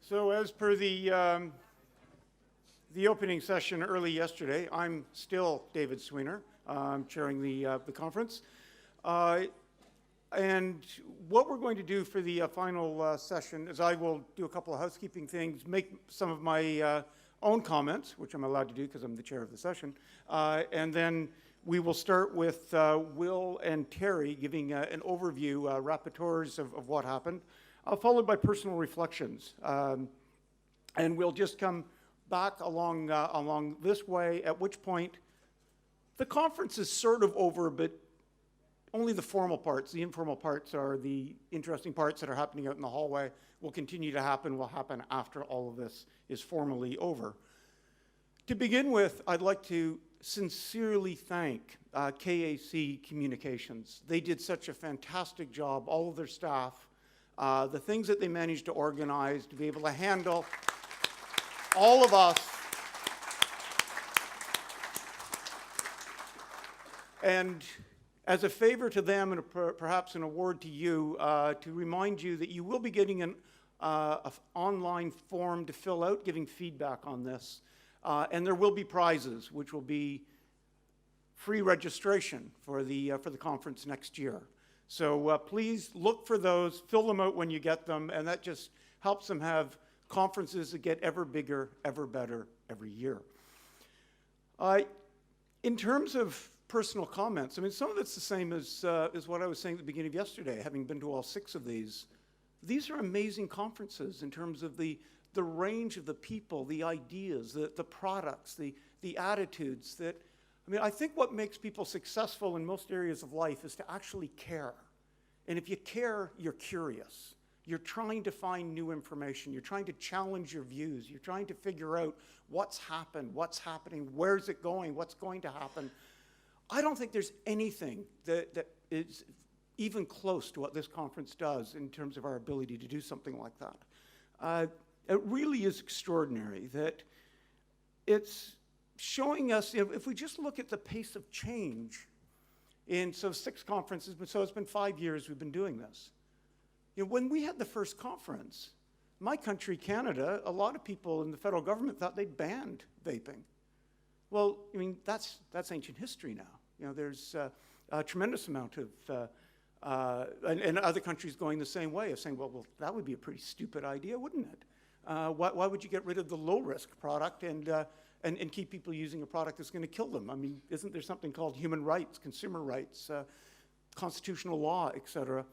So as per the opening session early yesterday, I'm still David Sweanor. I'm chairing the conference. And what we're going to do for the final session is I will do a couple of housekeeping things, make some of my own comments, which I'm allowed to do because I'm the chair of the session, and then we will start with Will and Terry giving an overview, rapporteurs of what happened, followed by personal reflections. And we'll just come back along this way, at which point the conference is sort of over, but only the formal parts. The informal parts are the interesting parts that are happening out in the hallway, will continue to happen, will happen after all of this is formally over. To begin with, I'd like to sincerely thank KAC Communications. They did such a fantastic job, all of their staff, the things that they managed to organize, to be able to handle all of us. And as a favor to them and perhaps an award to you, to remind you that you will be getting an online form to fill out, giving feedback on this. And there will be prizes, which will be free registration for the conference next year. So please look for those, fill them out when you get them, and that just helps them have conferences that get ever bigger, ever better every year. In terms of personal comments, I mean, some of it's the same as what I was saying at the beginning of yesterday, having been to all 6 of these. These are amazing conferences in terms of the range of the people, the ideas, the products, the attitudes that, I mean, I think what makes people successful in most areas of life is to actually care. And if you care, you're curious. You're trying to find new information. You're trying to challenge your views. You're trying to figure out what's happened, what's happening, where's it going, what's going to happen. I don't think there's anything that is even close to what this conference does in terms of our ability to do something like that. It really is extraordinary that it's showing us, if we just look at the pace of change in 6 conferences, but so it's been 5 years we've been doing this. When we had the first conference, my country, Canada, a lot of people in the federal government thought they'd banned vaping. Well, I mean, that's ancient history now. There's a tremendous amount of, and other countries going the same way of saying, well, that would be a pretty stupid idea, wouldn't it? Why would you get rid of the low-risk product and keep people using a product that's going to kill them? I mean, isn't there something called human rights, consumer rights, constitutional law, et cetera?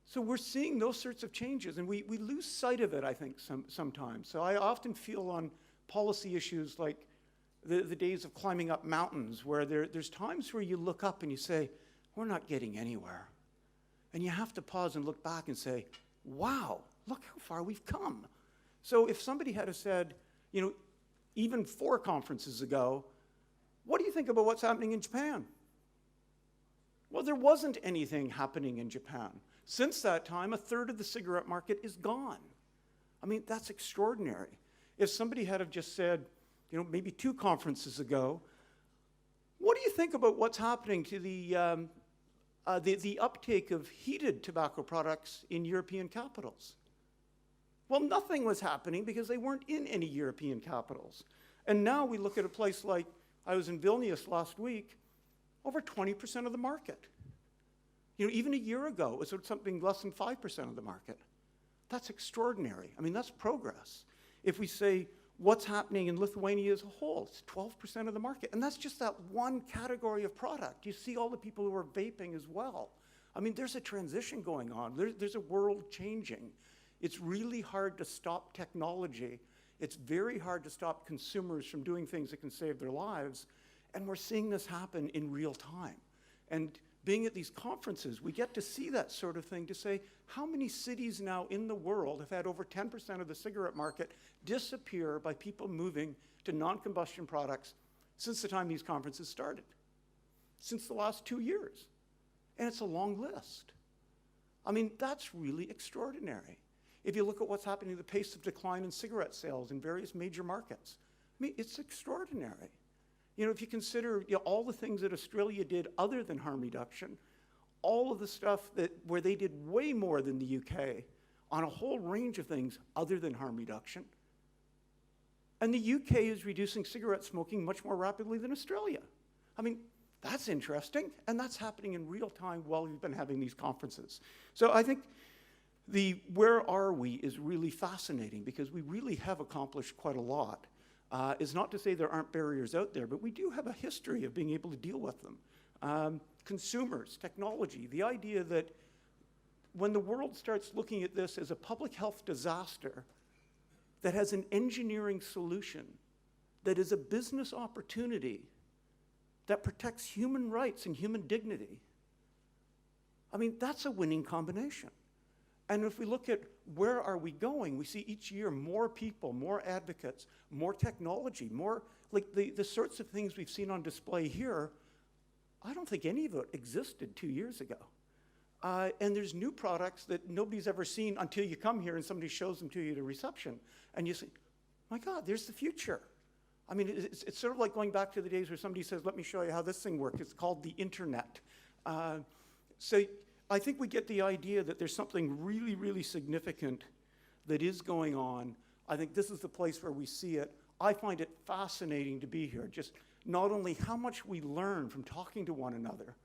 So we're seeing those sorts of changes, and we lose sight of it, I think, sometimes. So I often feel on policy issues like the days of climbing up mountains, where there's times where you look up and you say, we're not getting anywhere. And you have to pause and look back and say, wow, look how far we've come. So if somebody had said, even 4 conferences ago, what do you think about what's happening in Japan? Well, there wasn't anything happening in Japan. Since that time, 1/3 of the cigarette market is gone. I mean, that's extraordinary. If somebody had have just said, maybe 2 conferences ago, what do you think about what's happening to the uptake of heated tobacco products in European capitals? Well, nothing was happening because they weren't in any European capitals. And now we look at a place like, I was in Vilnius last week, over 20% of the market. Even a year ago, it was something less than 5% of the market. That's extraordinary. I mean, that's progress. If we say what's happening in Lithuania as a whole, it's 12% of the market. And that's just that one category of product. You see all the people who are vaping as well. I mean, there's a transition going on. There's a world changing. It's really hard to stop technology. It's very hard to stop consumers from doing things that can save their lives. And we're seeing this happen in real time. And being at these conferences, we get to see that sort of thing to say, how many cities now in the world have had over 10% of the cigarette market disappear by people moving to non-combustion products since the time these conferences started? Since the last 2 years. And it's a long list. I mean, that's really extraordinary. If you look at what's happening, the pace of decline in cigarette sales in various major markets, I mean, it's extraordinary. If you consider all the things that Australia did other than harm reduction, all of the stuff where they did way more than the UK on a whole range of things other than harm reduction. And the UK is reducing cigarette smoking much more rapidly than Australia. I mean, that's interesting, and that's happening in real time while we've been having these conferences. So I think the where are we is really fascinating because we really have accomplished quite a lot. It's not to say there aren't barriers out there, but we do have a history of being able to deal with them. Consumers, technology, the idea that when the world starts looking at this as a public health disaster that has an engineering solution, that is a business opportunity, that protects human rights and human dignity, I mean, that's a winning combination. And if we look at where are we going, we see each year more people, more advocates, more technology, more, like the sorts of things we've seen on display here, I don't think any of it existed 2 years ago. And there's new products that nobody's ever seen until you come here and somebody shows them to you at a reception. And you say, my God, there's the future. I mean, it's sort of like going back to the days where somebody says, let me show you how this thing works. It's called the internet. So I think we get the idea that there's something really, really significant that is going on. I think this is the place where we see it. I find it fascinating to be here. Just not only how much we learn from talking to one another,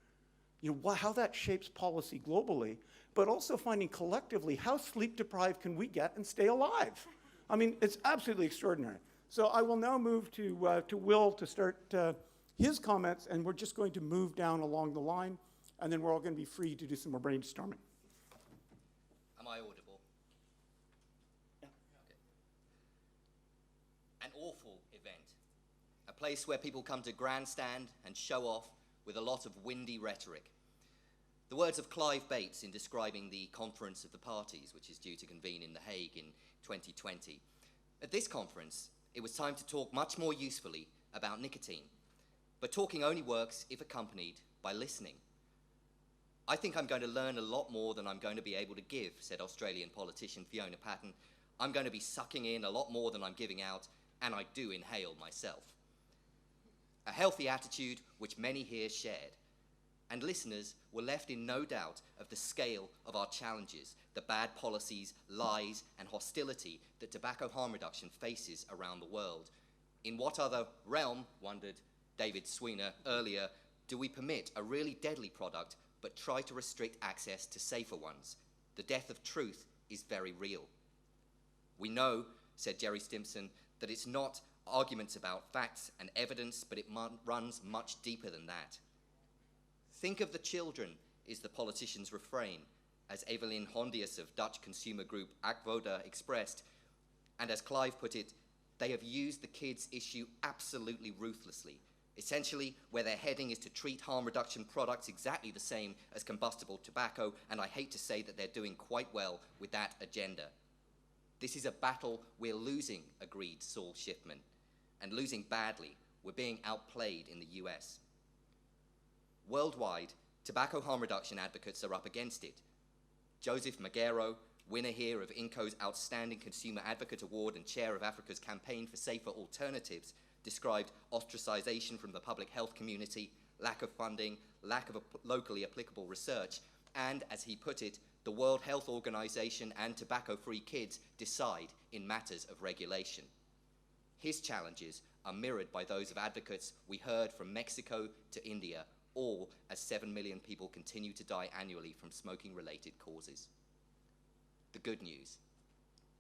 you know, how that shapes policy globally, but also finding collectively how sleep deprived can we get and stay alive. I mean, it's absolutely extraordinary. So I will now move to Will to start his comments, and we're just going to move down along the line, and then we're all going to be free to do some more brainstorming. Am I audible? Yeah. Okay. An awful event. A place where people come to grandstand and show off with a lot of windy rhetoric. The words of Clive Bates in describing the Conference of the Parties, which is due to convene in The Hague in 2020. At this conference, it was time to talk much more usefully about nicotine, but talking only works if accompanied by listening. I think I'm going to learn a lot more than I'm going to be able to give, said Australian politician Fiona Patten. I'm going to be sucking in a lot more than I'm giving out, and I do inhale myself. A healthy attitude which many here shared, and listeners were left in no doubt of the scale of our challenges, the bad policies, lies, and hostility that tobacco harm reduction faces around the world. In what other realm, wondered David Sweanor earlier, do we permit a really deadly product but try to restrict access to safer ones? The death of truth is very real. We know, said Jerry Stimson, that it's not arguments about facts and evidence, but it runs much deeper than that. Think of the children, is the politician's refrain, as Evelyn Hondius of Dutch consumer group Akvoda expressed. And as Clive put it, they have used the kids' issue absolutely ruthlessly. Essentially, where their heading is to treat harm reduction products exactly the same as combustible tobacco, and I hate to say that they're doing quite well with that agenda. This is a battle we're losing, agreed Saul Schiffman, and losing badly. We're being outplayed in the US. Worldwide, tobacco harm reduction advocates are up against it. Joseph Magero, winner here of INCO's Outstanding Consumer Advocate Award and chair of Africa's Campaign for Safer Alternatives, described ostracization from the public health community, lack of funding, lack of locally applicable research, and, as he put it, the World Health Organization and tobacco-free kids decide in matters of regulation. His challenges are mirrored by those of advocates we heard from Mexico to India, all as 7 million people continue to die annually from smoking-related causes. The good news.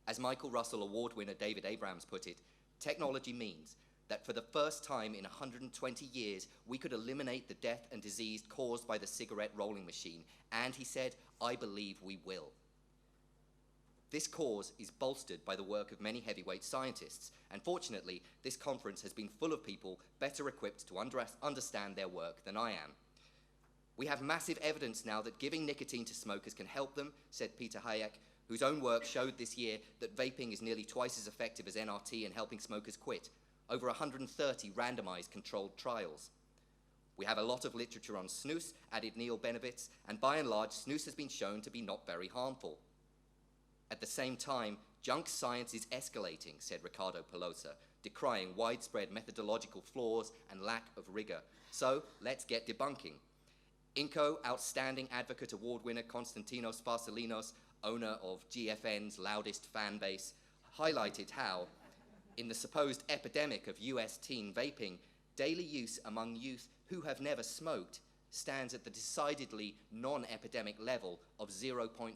As Michael Russell Award winner David Abrams put it, technology means that for the first time in 120 years, we could eliminate the death and disease caused by the cigarette rolling machine. And he said, I believe we will. This cause is bolstered by the work of many heavyweight scientists, and fortunately, this conference has been full of people better equipped to understand their work than I am. We have massive evidence now that giving nicotine to smokers can help them, said Peter Hayek, whose own work showed this year that vaping is nearly twice as effective as NRT in helping smokers quit. Over 130 randomized controlled trials. We have a lot of literature on snus, added Neil Benevitz, and by and large, snus has been shown to be not very harmful. At the same time, junk science is escalating, said Ricardo Pelosa, decrying widespread methodological flaws and lack of rigor. So let's get debunking. INCO Outstanding Advocate Award winner Konstantinos Varsalinos owner of GFN's loudest fan base, highlighted how, in the supposed epidemic of US teen vaping, daily use among youth who have never smoked stands at the decidedly non-epidemic level of 0.5%.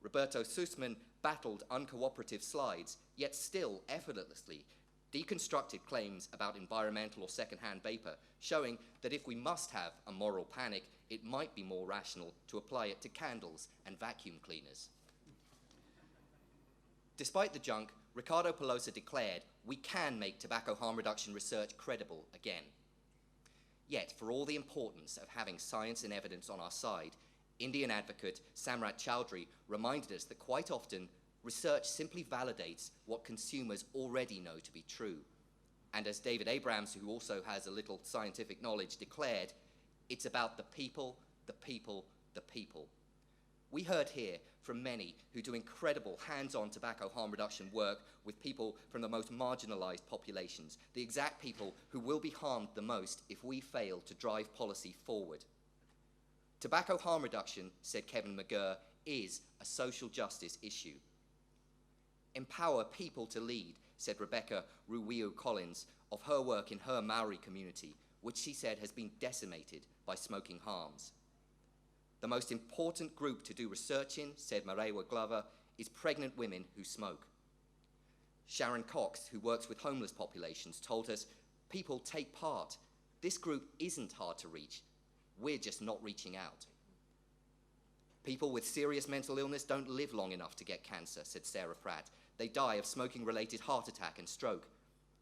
Roberto Sussman battled uncooperative slides, yet still effortlessly deconstructed claims about environmental or second-hand vapor, showing that if we must have a moral panic, it might be more rational to apply it to candles and vacuum cleaners. Despite the junk, Ricardo Pelosa declared, we can make tobacco harm reduction research credible again. Yet, for all the importance of having science and evidence on our side, Indian advocate Samrat Chowdhury reminded us that quite often, research simply validates what consumers already know to be true. And as David Abrams, who also has a little scientific knowledge, declared, it's about the people, the people, the people. We heard here from many who do incredible hands-on tobacco harm reduction work with people from the most marginalized populations, the exact people who will be harmed the most if we fail to drive policy forward. Tobacco harm reduction, said Kevin McGurr, is a social justice issue. Empower people to lead, said Rebecca Ruwiu Collins of her work in her Maori community, which she said has been decimated by smoking harms. The most important group to do research in, said Marewa Glover, is pregnant women who smoke. Sharon Cox, who works with homeless populations, told us, people take part. This group isn't hard to reach. We're just not reaching out. People with serious mental illness don't live long enough to get cancer, said Sarah Pratt. They die of smoking-related heart attack and stroke.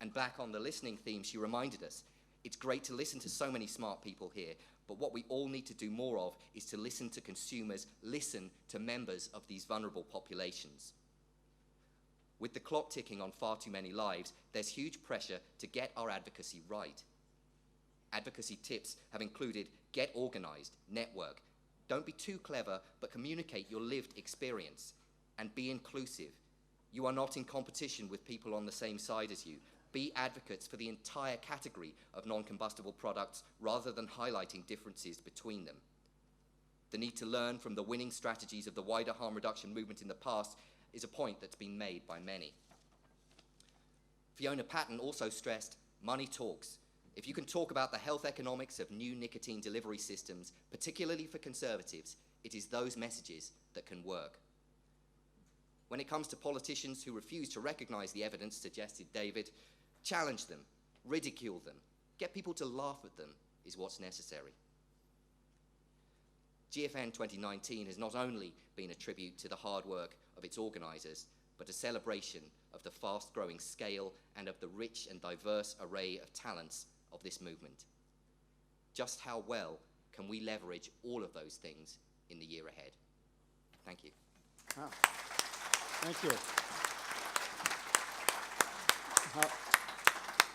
And back on the listening theme, she reminded us, it's great to listen to so many smart people here, but what we all need to do more of is to listen to consumers, listen to members of these vulnerable populations. With the clock ticking on far too many lives, there's huge pressure to get our advocacy right. Advocacy tips have included get organized, network. Don't be too clever, but communicate your lived experience. And be inclusive. You are not in competition with people on the same side as you. Be advocates for the entire category of non-combustible products rather than highlighting differences between them. The need to learn from the winning strategies of the wider harm reduction movement in the past is a point that's been made by many. Fiona Patton also stressed, money talks. If you can talk about the health economics of new nicotine delivery systems, particularly for conservatives, it is those messages that can work. When it comes to politicians who refuse to recognize the evidence, suggested David, challenge them, ridicule them, get people to laugh at them is what's necessary. GFN 2019 has not only been a tribute to the hard work of its organizers, but a celebration of the fast-growing scale and of the rich and diverse array of talents of this movement. Just how well can we leverage all of those things in the year ahead? Thank you. Wow. Thank you.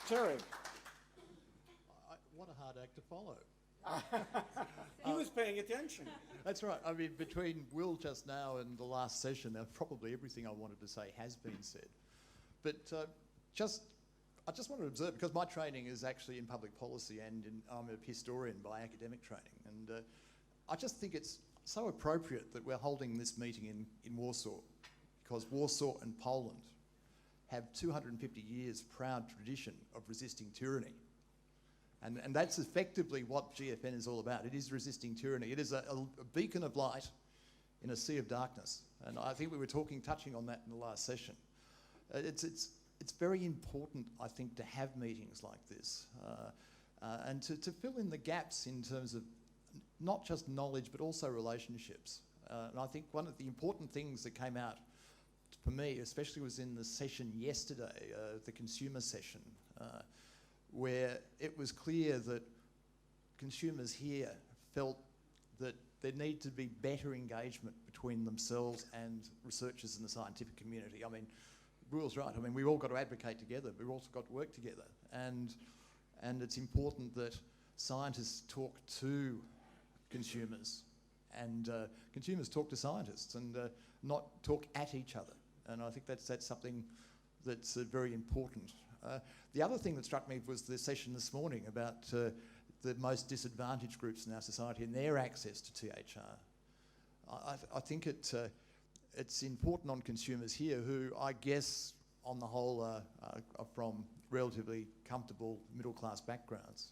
Terry. What a hard act to follow. He was paying attention. That's right. I mean, between Will just now and the last session, probably everything I wanted to say has been said. But I just want to observe, because my training is actually in public policy and I'm a historian by academic training. And I just think it's so appropriate that we're holding this meeting in Warsaw, because Warsaw and Poland have 250 years proud tradition of resisting tyranny. And that's effectively what GFN is all about. It is resisting tyranny. It is a beacon of light in a sea of darkness. And I think we were touching on that in the last session. It's very important, I think, to have meetings like this and to fill in the gaps in terms of not just knowledge, but also relationships. And I think one of the important things that came out for me, especially was in the session yesterday, the consumer session, where it was clear that consumers here felt that there needed to be better engagement between themselves and researchers in the scientific community. I mean, Will's right. I mean, we've all got to advocate together, but we've also got to work together. And it's important that scientists talk to consumers and consumers talk to scientists and not talk at each other. And I think that's something that's very important. The other thing that struck me was the session this morning about the most disadvantaged groups in our society and their access to THR. I think it's important on consumers here who, I guess, on the whole, are from relatively comfortable middle-class backgrounds,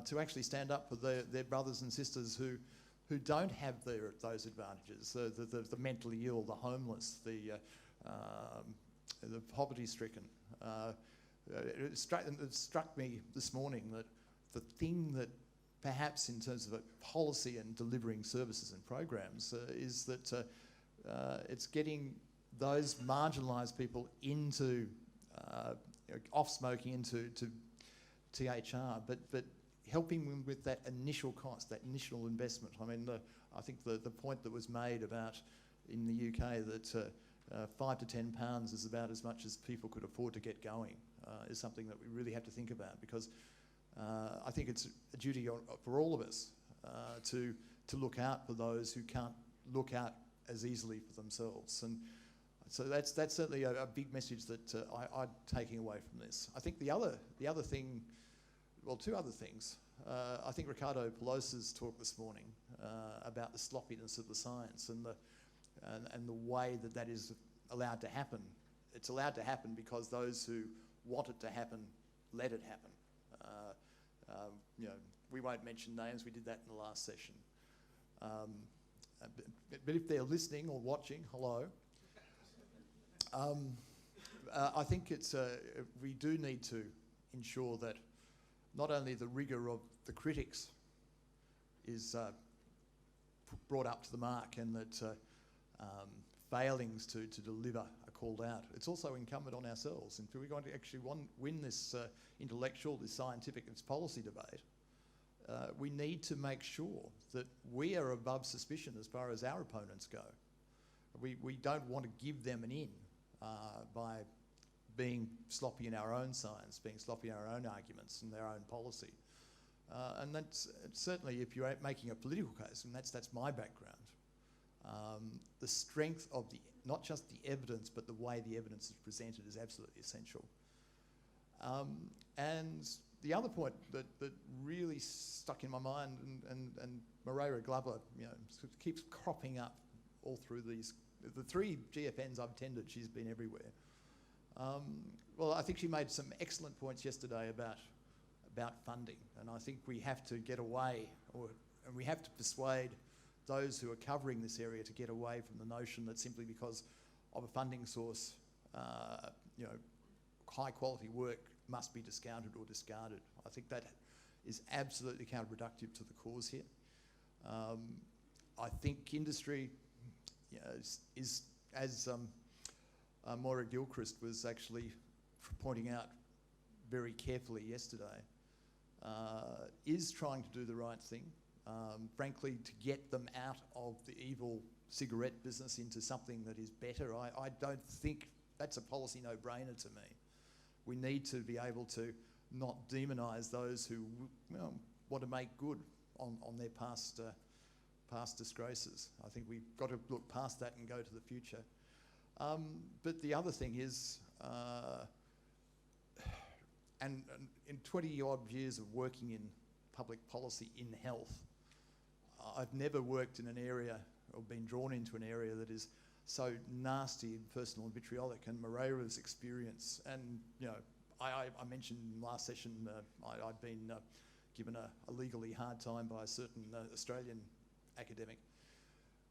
to actually stand up for their brothers and sisters who don't have those advantages, the mentally ill, the homeless, the poverty-stricken. It struck me this morning that the thing that perhaps in terms of policy and delivering services and programs is that it's getting those marginalised people into off smoking, into THR, but helping them with that initial cost, that initial investment. I mean, I think the point that was made about in the UK that £5 to £10 is about as much as people could afford to get going is something that we really have to think about, because I think it's a duty for all of us to look out for those who can't look out as easily for themselves. And so that's certainly a big message that I'm taking away from this. I think the other thing, well, two other things. I think Ricardo Pelosa's talk this morning about the sloppiness of the science and the way that is allowed to happen. It's allowed to happen because those who want it to happen let it happen. We won't mention names. We did that in the last session. But if they're listening or watching, hello. I think we do need to ensure that not only the rigour of the critics is brought up to the mark, and that failings to deliver are called out. It's also incumbent on ourselves. And if we're going to actually win this intellectual, this scientific, this policy debate, we need to make sure that we are above suspicion as far as our opponents go. We don't want to give them an in by being sloppy in our own science, being sloppy in our own arguments and their own policy. And that's certainly, if you're making a political case, and that's my background, the strength of not just the evidence, but the way the evidence is presented is absolutely essential. And the other point that really stuck in my mind, and Moreira Glover, sort of keeps cropping up all through the 3 GFNs I've attended, she's been everywhere. Well, I think she made some excellent points yesterday about funding, and I think we have to get away, and we have to persuade those who are covering this area to get away from the notion that simply because of a funding source, high quality work must be discounted or discarded. I think that is absolutely counterproductive to the cause here. I think industry is as Moira Gilchrist was actually pointing out very carefully yesterday, is trying to do the right thing. Frankly, to get them out of the evil cigarette business into something that is better, I don't think that's a policy no-brainer to me. We need to be able to not demonise those who want to make good on their past disgraces. I think we've got to look past that and go to the future. But the other thing is, and in 20-odd years of working in public policy in health, I've never worked in an area or been drawn into an area that is so nasty and personal and vitriolic. And Moreira's experience, and I mentioned in the last session I'd been given a legally hard time by a certain Australian academic.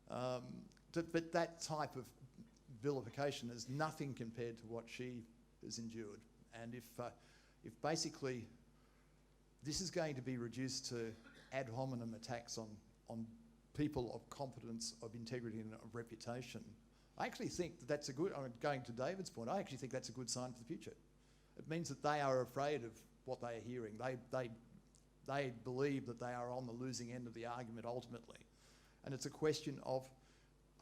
But that type of vilification is nothing compared to what she has endured. And if basically this is going to be reduced to ad hominem attacks on people of competence, of integrity and of reputation, I actually think that's a good, going to David's point, I actually think that's a good sign for the future. It means that they are afraid of what they are hearing. They believe that they are on the losing end of the argument ultimately. And it's a question of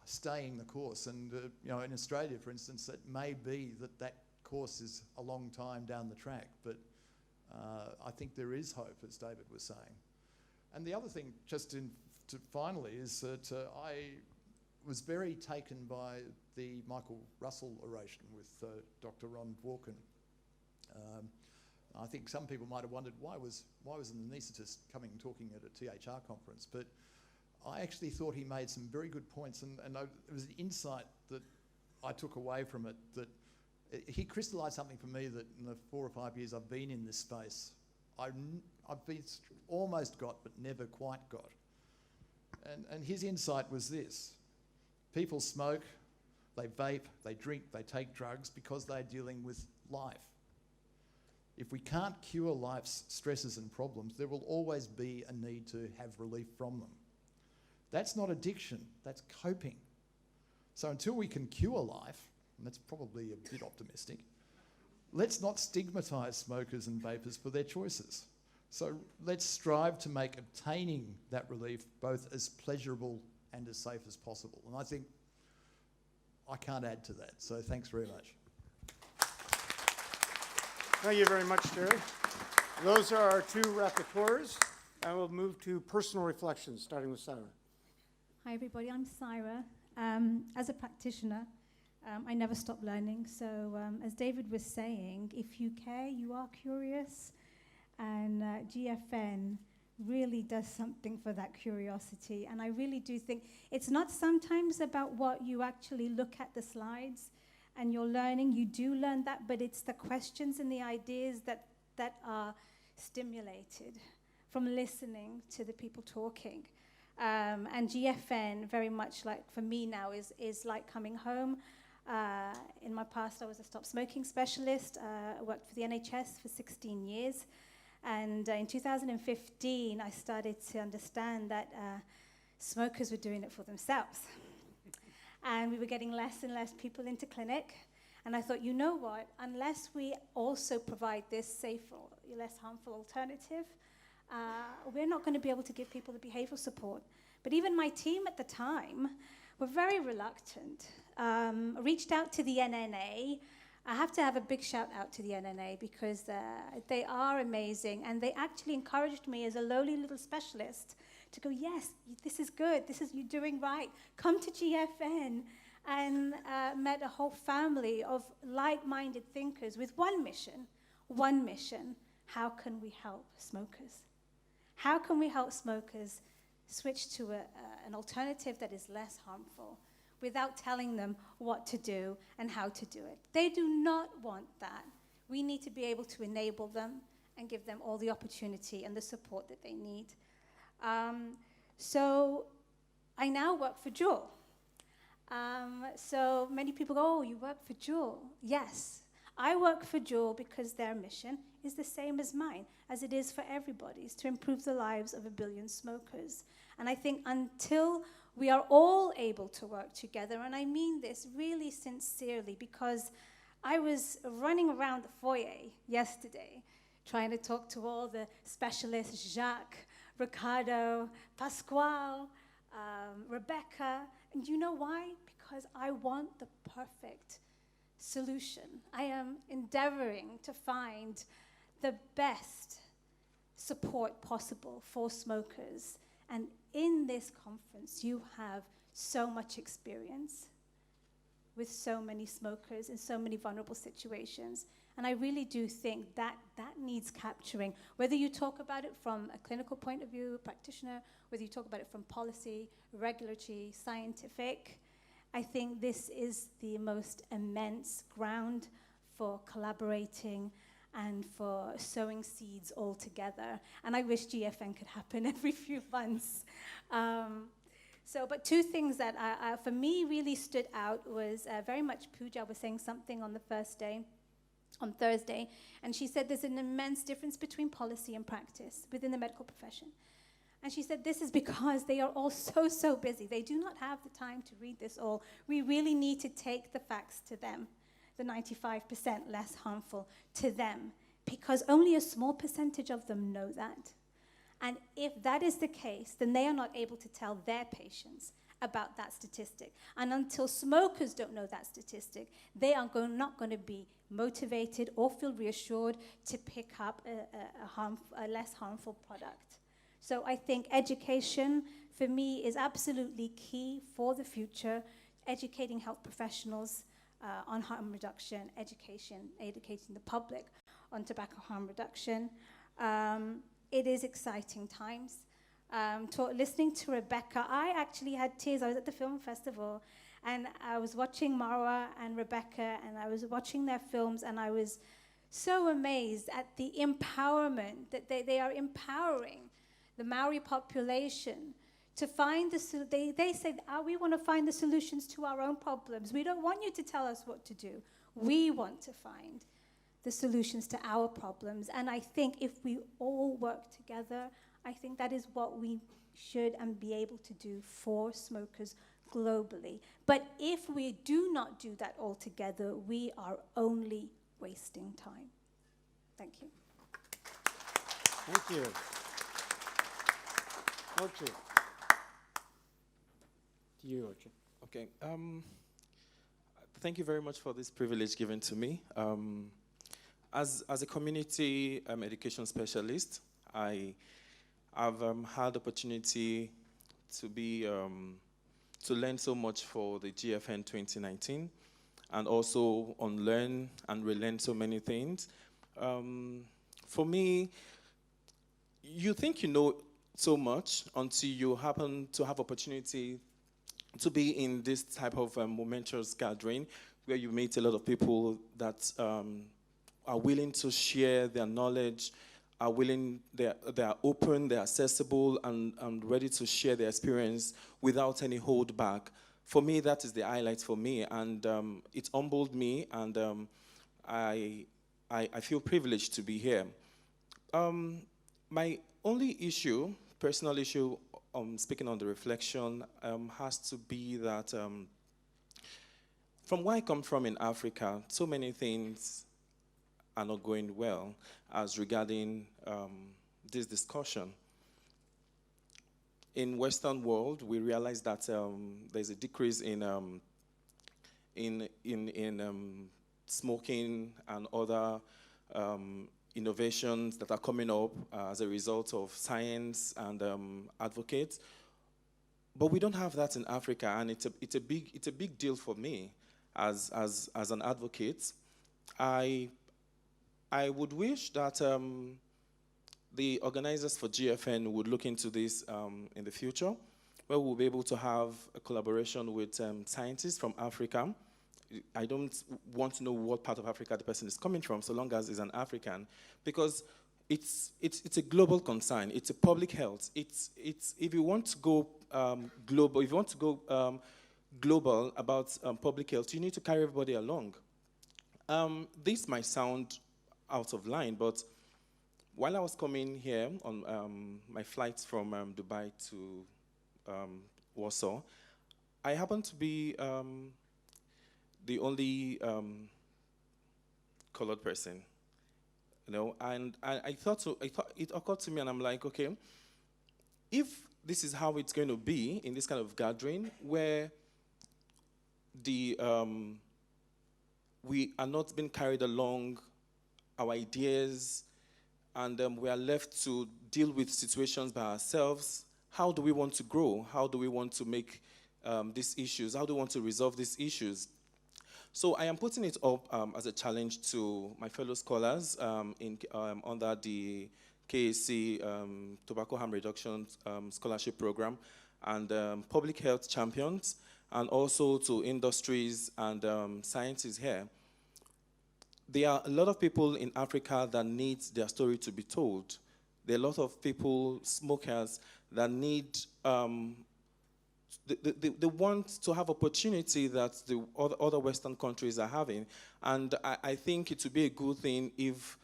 staying the course. And in Australia, for instance, it may be that course is a long time down the track, but I think there is hope, as David was saying. And the other thing, finally, is that I was very taken by the Michael Russell oration with Dr. Ron Dworkin. I think some people might have wondered why was an anaesthetist coming and talking at a THR conference, but I actually thought he made some very good points, and it was an insight that I took away from it, that he crystallised something for me that in the 4 or 5 years I've been in this space, I've been almost got but never quite got. And his insight was this: people smoke, they vape, they drink, they take drugs because they're dealing with life. If we can't cure life's stresses and problems, there will always be a need to have relief from them. That's not addiction, that's coping. So until we can cure life, and that's probably a bit optimistic, let's not stigmatise smokers and vapers for their choices. So let's strive to make obtaining that relief both as pleasurable and as safe as possible. And I think I can't add to that, so thanks very much. Thank you very much, Terry. Those are our 2 rapporteurs. I will move to personal reflections, starting with Sairah. Hi everybody, I'm Sairah. As a practitioner, I never stop learning. So as David was saying, if you care, you are curious. And GFN really does something for that curiosity. And I really do think it's not sometimes about what you actually look at the slides and you're learning. You do learn that, but it's the questions and the ideas that are stimulated from listening to the people talking. And GFN, very much like for me now, is like coming home. In my past, I was a stop smoking specialist. I worked for the NHS for 16 years. And in 2015, I started to understand that smokers were doing it for themselves. And we were getting less and less people into clinic. And I thought, you know what, unless we also provide this safer, less harmful alternative, we're not going to be able to give people the behavioral support. But even my team at the time were very reluctant. Reached out to the NNA. I have to have a big shout out to the NNA because they are amazing, and they actually encouraged me as a lowly little specialist to go, yes, this is good, you're doing right, come to GFN, and met a whole family of like-minded thinkers with one mission, how can we help smokers? How can we help smokers switch to an alternative that is less harmful without telling them what to do and how to do it? They do not want that. We need to be able to enable them and give them all the opportunity and the support that they need. So I now work for Jewel. So many people go, oh, you work for Jewel. Yes, I work for Jewel because their mission is the same as mine, as it is for everybody's, to improve the lives of 1 billion smokers. And I think until we are all able to work together, and I mean this really sincerely, because I was running around the foyer yesterday trying to talk to all the specialists, Jacques, Ricardo, Pasquale, Rebecca. And you know why? Because I want the perfect solution. I am endeavoring to find the best support possible for smokers. And in this conference, you have so much experience with so many smokers in so many vulnerable situations. And I really do think that needs capturing. Whether you talk about it from a clinical point of view, a practitioner, whether you talk about it from policy, regulatory, scientific, I think this is the most immense ground for collaborating and for sowing seeds all together. And I wish GFN could happen every few months. But 2 things that for me really stood out was very much Pooja was saying something on the first day, on Thursday, and she said there's an immense difference between policy and practice within the medical profession. And she said this is because they are all so busy. They do not have the time to read this all. We really need to take the facts to them, the 95% less harmful to them, because only a small percentage of them know that. And if that is the case, then they are not able to tell their patients about that statistic. And until smokers don't know that statistic, they are not going to be motivated or feel reassured to pick up a less harmful product. So I think education, for me, is absolutely key for the future. Educating health professionals on harm reduction, educating the public on tobacco harm reduction. It is exciting times. listening to Rebecca, I actually had tears. I was at the film festival, and I was watching Mara and Rebecca, and I was watching their films, and I was so amazed at the empowerment that they are empowering the Maori population to find they said, we want to find the solutions to our own problems. We don't want you to tell us what to do. We want to find the solutions to our problems. And I think if we all work together, I think that is what we should and be able to do for smokers globally. But if we do not do that all together, we are only wasting time. Thank you. Thank you. Uche. To you, Uche. Okay. Thank you very much for this privilege given to me. As a community education specialist, I have had the opportunity to be to learn so much for the GFN 2019, and also unlearn and relearn so many things. For me, you think you know so much until you happen to have opportunity to be in this type of momentous gathering where you meet a lot of people that are willing to share their knowledge, are willing, they are open, they're accessible, and ready to share their experience without any hold back. For me, that is the highlight for me, and it humbled me, and I feel privileged to be here. My only issue, personal issue, speaking on the reflection, has to be that from where I come from in Africa, so many things are not going well as regarding this discussion. In Western world, we realize that there's a decrease in smoking and other innovations that are coming up as a result of science and advocates. But we don't have that in Africa, and it's a big deal for me as an advocate. I would wish that the organizers for GFN would look into this in the future, where we'll be able to have a collaboration with scientists from Africa. I don't want to know what part of Africa the person is coming from, so long as it's an African, because it's a global concern. It's a public health. It's if you want to go global, if you want to go global about public health, you need to carry everybody along. This might sound out of line, but while I was coming here on my flights from Dubai to Warsaw, I happened to be the only colored person, you know, and I thought it occurred to me, and I'm like, okay, if this is how it's going to be in this kind of gathering where the we are not being carried along our ideas, and we are left to deal with situations by ourselves, how do we want to grow? How do we want to make these issues? How do we want to resolve these issues? So I am putting it up as a challenge to my fellow scholars under the KAC Tobacco Harm Reduction Scholarship Program, and public health champions, and also to industries and scientists here. There are a lot of people in Africa that need their story to be told. There are a lot of people, smokers, that need they want to have opportunity that the other Western countries are having. And I think it would be a good thing if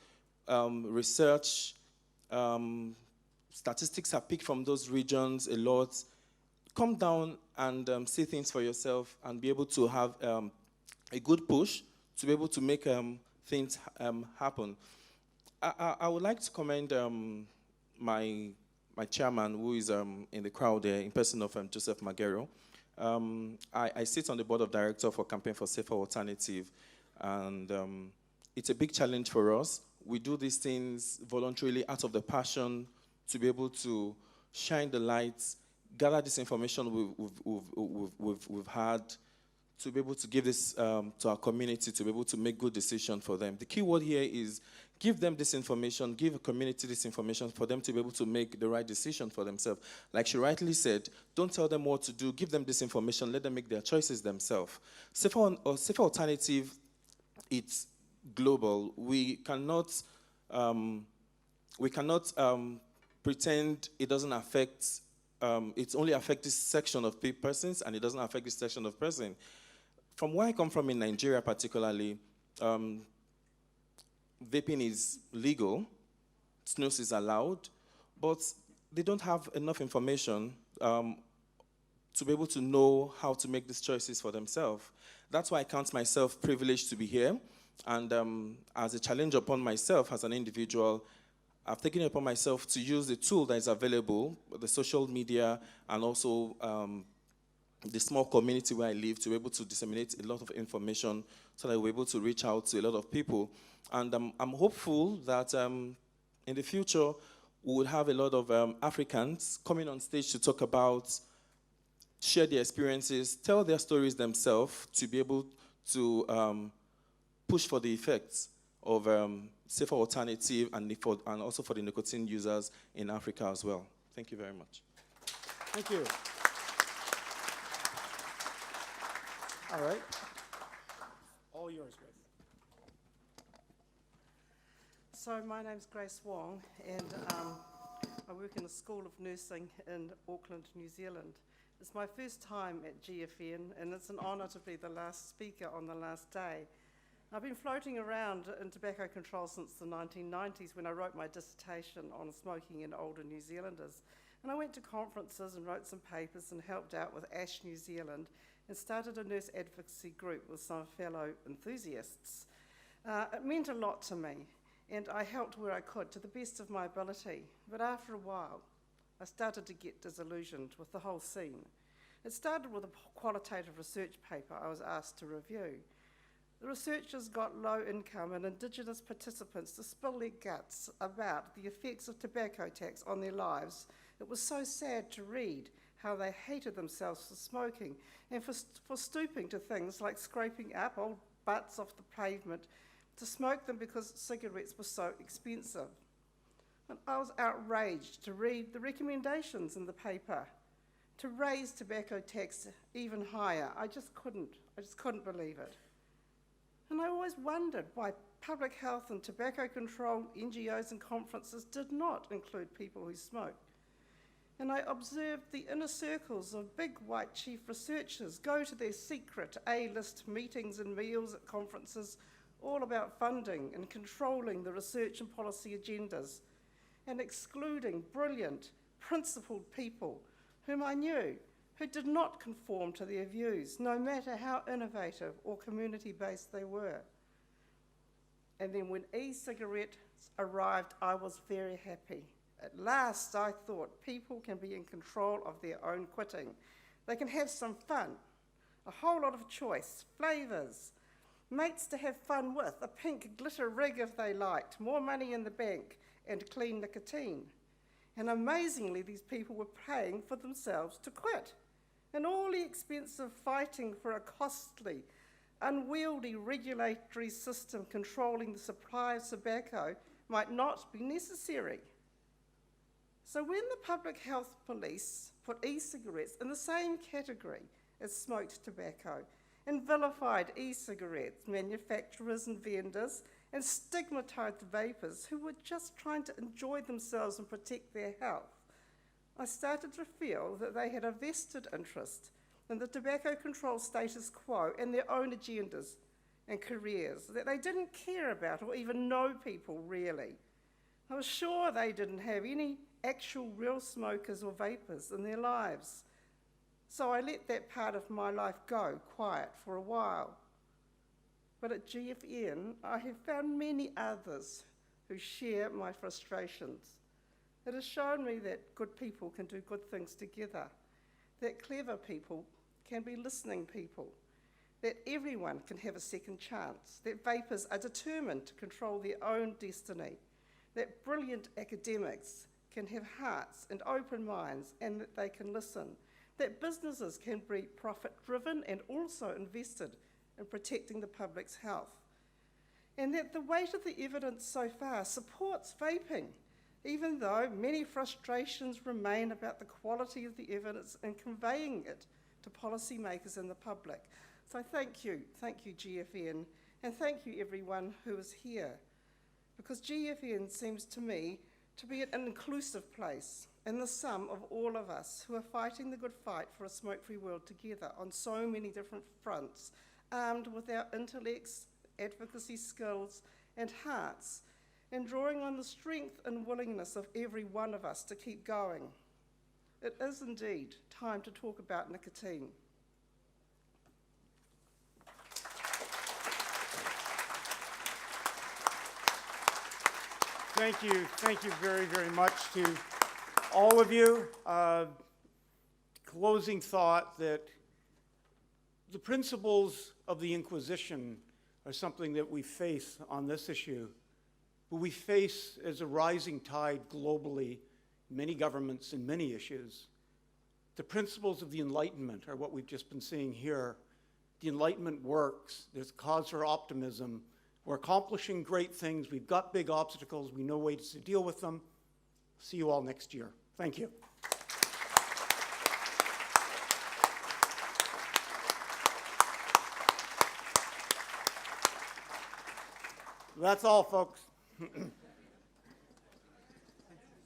research, statistics are picked from those regions a lot. Come down and see things for yourself and be able to have a good push to be able to make things happen. I would like to commend my chairman, who is in the crowd there, in person of Joseph Magero. I sit on the board of directors for Campaign for Safer Alternative, and it's a big challenge for us. We do these things voluntarily out of the passion to be able to shine the lights, gather this information we've had, to be able to give this to our community, to be able to make good decisions for them. The key word here is give them this information, give a community this information for them to be able to make the right decision for themselves. Like she rightly said, don't tell them what to do, give them this information, let them make their choices themselves. Safer alternative, it's global. We cannot pretend it doesn't affect, it only affects this section of persons and it doesn't affect this section of person. From where I come from in Nigeria particularly, vaping is legal, snus is allowed, but they don't have enough information to be able to know how to make these choices for themselves. That's why I count myself privileged to be here. And as a challenge upon myself as an individual, I've taken it upon myself to use the tool that is available, the social media, and also the small community where I live, to be able to disseminate a lot of information so that we're able to reach out to a lot of people. And I'm hopeful that in the future, we will have a lot of Africans coming on stage to talk about, share their experiences, tell their stories themselves, to be able to push for the effects of safer alternative and also for the nicotine users in Africa as well. Thank you very much. Thank you. All right. All yours, Grace. So my name's Grace Wong, and I work in the School of Nursing in Auckland, New Zealand. It's my first time at GFN, and it's an honour to be the last speaker on the last day. I've been floating around in tobacco control since the 1990s, when I wrote my dissertation on smoking in older New Zealanders. And I went to conferences and wrote some papers and helped out with ASH New Zealand and started a nurse advocacy group with some fellow enthusiasts. It meant a lot to me, and I helped where I could to the best of my ability. But after a while, I started to get disillusioned with the whole scene. It started with a qualitative research paper I was asked to review. The researchers got low-income and Indigenous participants to spill their guts about the effects of tobacco tax on their lives. It was so sad to read how they hated themselves for smoking and for stooping to things like scraping up old butts off the pavement to smoke them because cigarettes were so expensive. And I was outraged to read the recommendations in the paper to raise tobacco tax even higher. I just couldn't believe it. And I always wondered why public health and tobacco control NGOs and conferences did not include people who smoke. And I observed the inner circles of big white chief researchers go to their secret A-list meetings and meals at conferences, all about funding and controlling the research and policy agendas, and excluding brilliant, principled people whom I knew, who did not conform to their views, no matter how innovative or community-based they were. And then when e-cigarettes arrived, I was very happy. At last, I thought, people can be in control of their own quitting. They can have some fun, a whole lot of choice, flavours, mates to have fun with, a pink glitter rig if they liked, more money in the bank, and clean nicotine. And amazingly, these people were paying for themselves to quit. And all the expense of fighting for a costly, unwieldy regulatory system controlling the supply of tobacco might not be necessary. So when the public health police put e-cigarettes in the same category as smoked tobacco and vilified e-cigarettes manufacturers and vendors and stigmatised vapers who were just trying to enjoy themselves and protect their health, I started to feel that they had a vested interest in the tobacco control status quo and their own agendas and careers, that they didn't care about or even know people really. I was sure they didn't have any actual real smokers or vapers in their lives. So I let that part of my life go quiet for a while. But at GFN, I have found many others who share my frustrations. It has shown me that good people can do good things together, that clever people can be listening people, that everyone can have a second chance, that vapers are determined to control their own destiny, that brilliant academics can have hearts and open minds and that they can listen, that businesses can be profit-driven and also invested in protecting the public's health. and that the weight of the evidence so far supports vaping, even though many frustrations remain about the quality of the evidence and conveying it to policymakers and the public. So thank you GFN, and thank you everyone who is here, because GFN seems to me to be an inclusive place in the sum of all of us who are fighting the good fight for a smoke-free world together on so many different fronts, armed with our intellects, advocacy skills and hearts, and drawing on the strength and willingness of every one of us to keep going. It is indeed time to talk about nicotine. Thank you very, very much to all of you. Closing thought that the principles of the Inquisition are something that we face on this issue, but we face as a rising tide globally, many governments and many issues. The principles of the Enlightenment are what we've just been seeing here. The Enlightenment works. There's cause for optimism. We're accomplishing great things. We've got big obstacles. We know ways to deal with them. See you all next year. Thank you. That's all, folks.